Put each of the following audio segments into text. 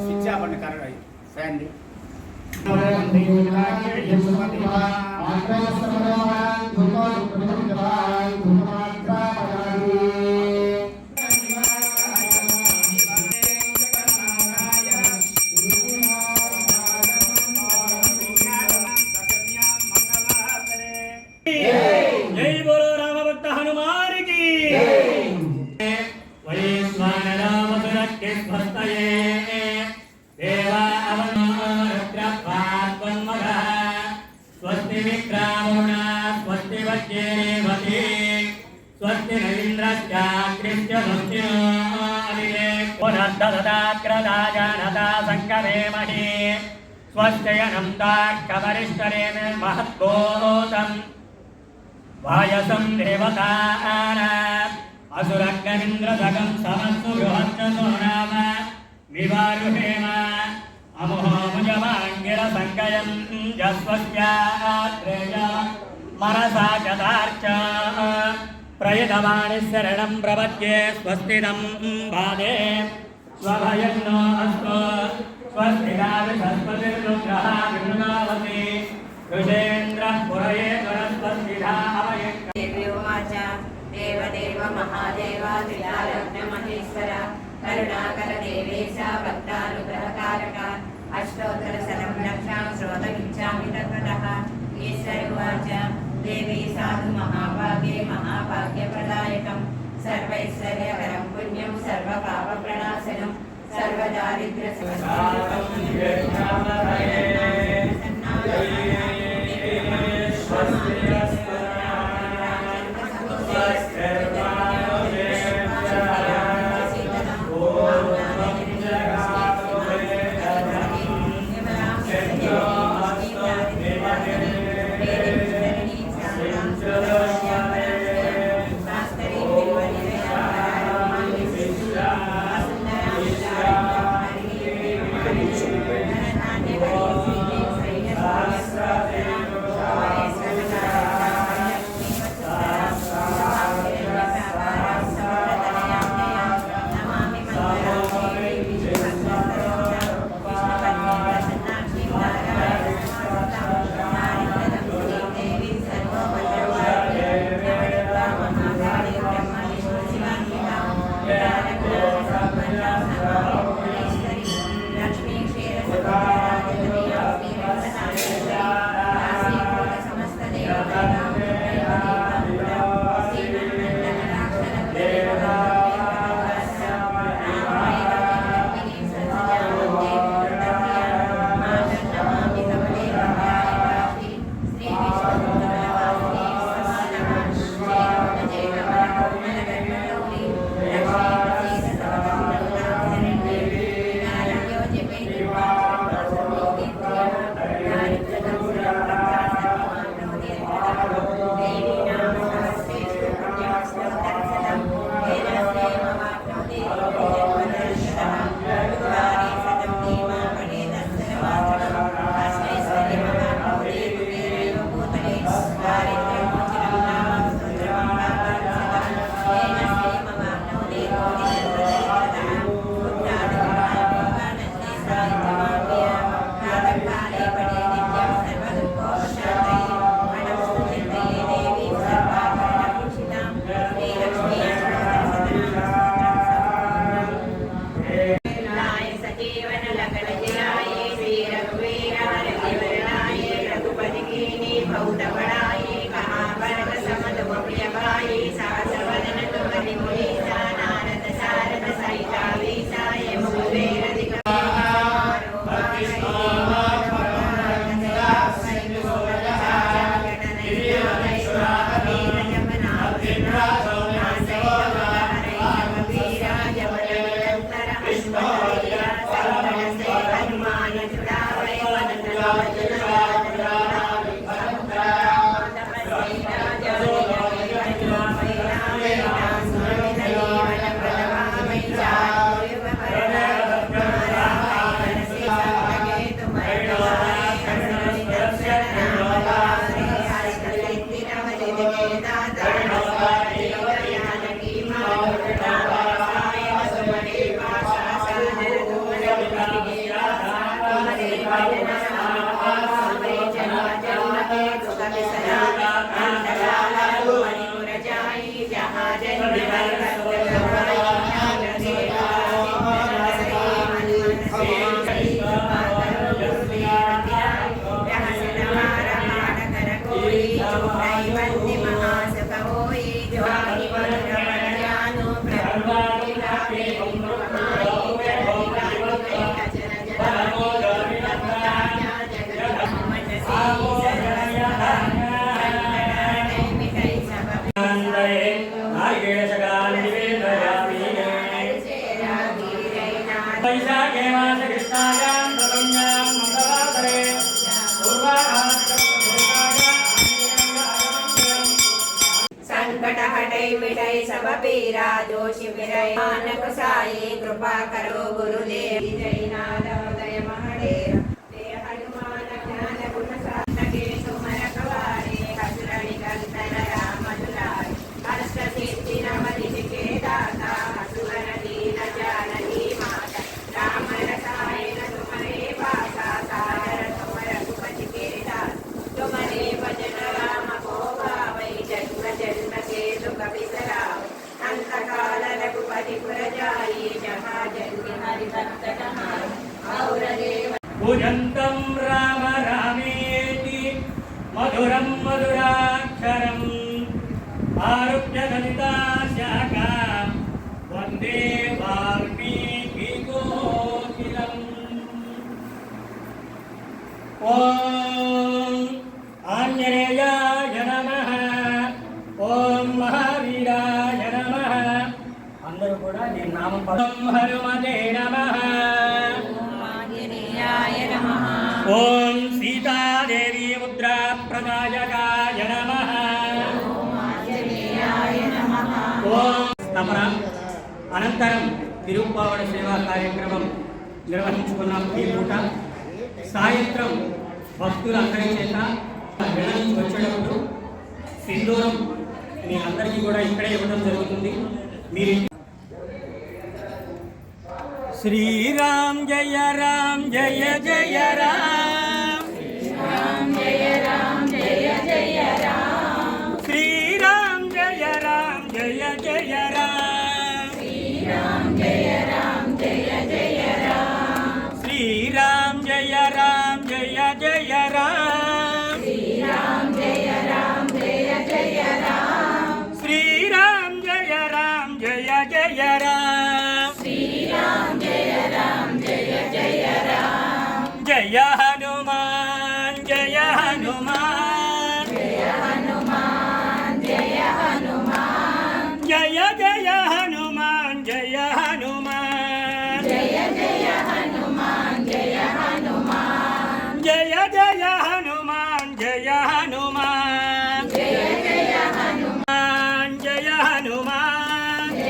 Switch ఆపండి correct fan जय बोलो राम भक्त हनुमान की वैश्वानरामसुरक्षिस्मस्तये देवा अवनोरत्रपात्वन्मघः स्वस्ति विक्रामोणा स्वस्ति वज्रेवती स्वस्ति नवीन्द्रश्चाकृत्य स्वस्तिनो अनिले पुनर्दददाक्रदाजानता सङ्करेमहि स्वस्त्ययनं ताक्कवरिष्ठरेण महद्भूतम् वायसं देवतानाम् असुरग्निन्द्रदगं समस्तु बृहत्सो नाम विवारुहेम अमोहमुजमाङ्गिरसङ्कयं जस्वस्यात्रेय मनसा चतार्च प्रयतमानि शरणं प्रपद्ये स्वस्तिदं बाधे स्वभयन्नो अस्तु स्वस्तिदाविषस्पतिर्रुद्रः विमृगावति ऋषेन्द्रः पुरये देव्योवाच देवदेव महादेव त्रिलालग्नमहेश्वर करुणाकर देवेश भक्तानुग्रहकारक अष्टोत्तरशतं लक्षां श्रोतमिच्छामि तत्त्वतः ईश्वर उवाच देवी साधु महाभागे महाभाग्यप्रदायकं सर्वैश्वर्यकरं पुण्यं सर्वपापप्रणाशनं వైశాఖే మాసే కృష్ణాయాం ప్రథమ్యాం మంగళవాసరే संकटहटै मिटै सब पीरा जोशी विरय मानक साई कृपा करो गुरुदेव जय नाथ उदय महदेव जय हनुमान ज्ञान गुण साधके सुमर कवारे हसुरनि कंदन राम दुलारे अष्ट सिद्धि नव निधि दाता हसुर दीन जानकी माता राम रसायन तुम्हारे पासा सादर तुमर सुपति के दास तुम्हारे भजन राम को भावै जन्म जन्म के दुख बिसराओ अंत काल रघुपति पुर जाई जहाँ जन्म हरि भक्त कहाई और देव पूजन्तं राम रामेति मधुरं मधुराक्षरम् आरुह्य ललिता शाखां वन्दे वाल्मीकिकोकिलम् ॐ आञ्जनेयाय नमः ॐ महावीराय नमः అందరూ కూడా నేను నామం పదం హనుమతే నమః आंजनेयाय नमः ఓం సీతాదేవి ముద్రా ప్రదాయకాయ నమః आंजनेयाय नमः ఓం స్తమన అనంతరం తిరుప్పావడ సేవా కార్యక్రమం నిర్వహించుకున్నాం ఈ పూట సాయంత్రం భక్తులందరి చేత వినడానికి వచ్చేటప్పుడు సింధూరం మీ అందరికీ కూడా ఇక్కడే ఇవ్వడం జరుగుతుంది మీరు శ్రీరామ్ జయ రామ్ జయ జయ రామ్ राम जय राम जय जय राम శ్రీరామ్ జయ రామ్ జయ జయ రామ్ राम जय राम जय जय राम శ్రీరామ్ జయ రామ్ జయ జయ రామ్ राम जय राम जय जय राम శ్రీరామ్ జయ రామ్ జయ జయ రామ్ राम जय राम जय जय राम జయ హనుమాన్ జయ హనుమాన్ जय हनुमान जय हनुमान జయ జయ హనుమాన్ జయ హనుమాన్ जय जय हनुमान जय हनुमान జయ జయ హనుమాన్ జయ హనుమాన్ जय जय हनुमान జయ హనుమాన్ जय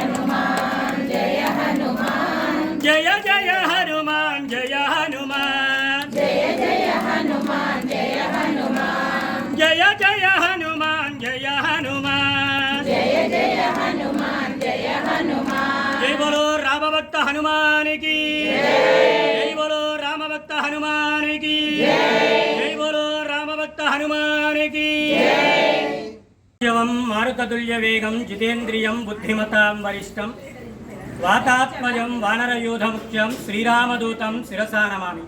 हनुमान जय हनुमान జయ జయ హనుమాన్ జయ హనుమాన్ जय जय हनुमान जय हनुमान జయ జయ హనుమాన్ జయ హనుమాన్ जय जय हनुमान जय हनुमान జై బోలో రామభక్త హనుమానికి జై బోలో రామభక్త హనుమానికి జై బోలో రామభక్త హనుమానికి యవం మారుతతుల్య వేగం జితేంద్రియం బుద్ధిమతాం వరిష్టం వాతాత్మజం వానరయూధముఖ్యం శ్రీరామదూతం శిరసా నమామి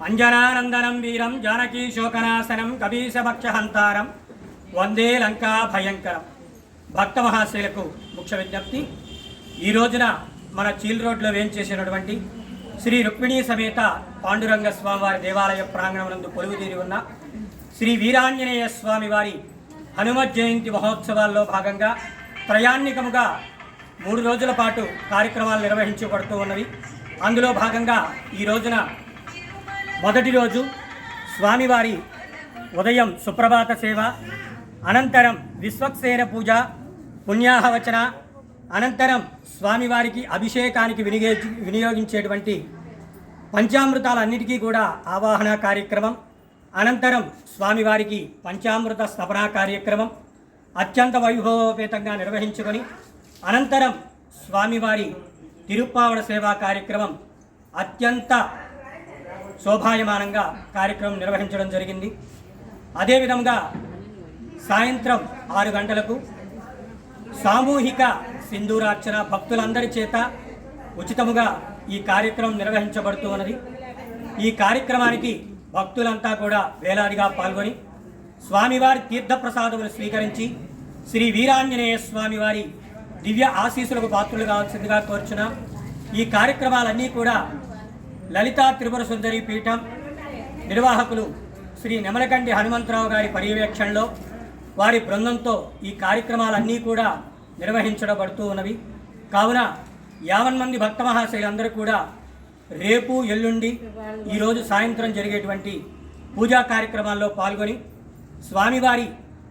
అంజనానందనం వీరం జానకీ శోకనాశనం కపీశభక్షహంతారం వందే లంకా భయంకరం భక్త మహాశయులకు ముఖ్య విజ్ఞప్తి ఈ రోజున మన చీల్ రోడ్లో వేంచేసినటువంటి శ్రీ రుక్మిణీ సమేత పాండురంగ స్వామివారి దేవాలయ ప్రాంగణమునందు కొలువుదీరి ఉన్న శ్రీ వీరాంజనేయ స్వామి వారి హనుమత్ జయంతి మహోత్సవాల్లో భాగంగా త్రయాన్నికముగా 3 రోజుల పాటు కార్యక్రమాలు నిర్వహించబడుతూ ఉన్నవి. అందులో భాగంగా ఈ రోజున మొదటి రోజు స్వామివారి ఉదయం సుప్రభాత సేవ, అనంతరం విశ్వక్సేన పూజ, పుణ్యాహవచన, అనంతరం స్వామివారికి అభిషేకానికి వినియోగించేటువంటి పంచామృతాలన్నిటికీ కూడా ఆవాహన కార్యక్రమం, అనంతరం స్వామివారికి పంచామృత స్థపన కార్యక్రమం అత్యంత వైభవోపేతంగా నిర్వహించుకొని అనంతరం స్వామివారి తిరుప్పావడ సేవా కార్యక్రమం అత్యంత శోభాయమానంగా కార్యక్రమం నిర్వహించడం జరిగింది. అదేవిధంగా సాయంత్రం 6 గంటలకు సామూహిక సింధూరార్చన భక్తులందరి చేత ఉచితముగా ఈ కార్యక్రమం నిర్వహించబడుతూ ఉన్నది. ఈ కార్యక్రమానికి భక్తులంతా కూడా వేలాదిగా పాల్గొని స్వామివారి తీర్థప్రసాదములు స్వీకరించి శ్రీ వీరాంజనేయ స్వామివారి దివ్య ఆశీస్సులకు పాత్రులు కావాల్సిందిగా కోరుచున్నా. ఈ కార్యక్రమాలన్నీ కూడా లలితా త్రిపుర సుందరి పీఠం నిర్వాహకులు శ్రీ నెమలకంటి హనుమంతరావు గారి పర్యవేక్షణలో వారి బృందంతో ఈ కార్యక్రమాలన్నీ కూడా నిర్వహించబడుతూ ఉన్నవి. కావున 50 మంది భక్త మహాశైలందరూ కూడా రేపు ఎల్లుండి ఈరోజు సాయంత్రం జరిగేటువంటి పూజా కార్యక్రమాల్లో పాల్గొని స్వామివారి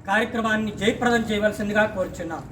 కార్యక్రమాన్ని జయప్రదం చేయవలసిందిగా కోరుచున్నాం.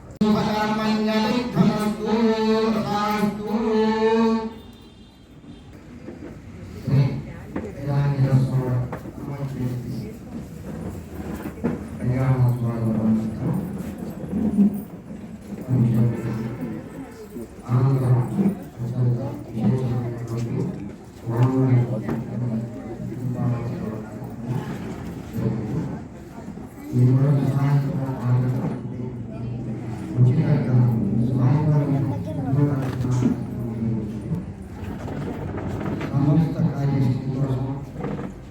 సమస్త కార్యసిద్ధి కోసం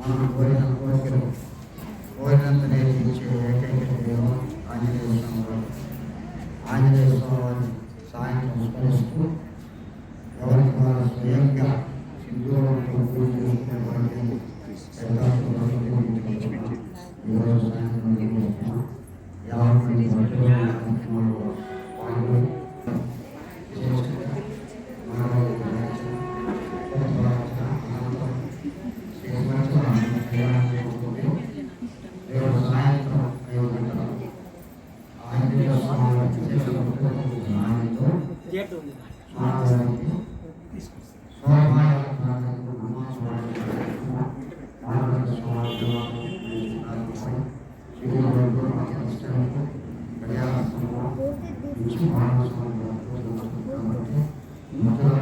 మనం కోరిన కోరికలు కోరినంత నేర్పించే ఏకైక దేవం ఆంజనేయ స్వామి. ఆంజనేయ స్వామి సాయంత్రం స్మరిస్తూ ఎవరికి వారు స్వయంగా సింధూరంతో పూజ చేసుకునే వారికి ఈరోజు సాయంత్రం నిర్వహిస్తున్నాం. 50 మంది భక్తులు కార్యక్రమంలో పాల్గొని మొదలు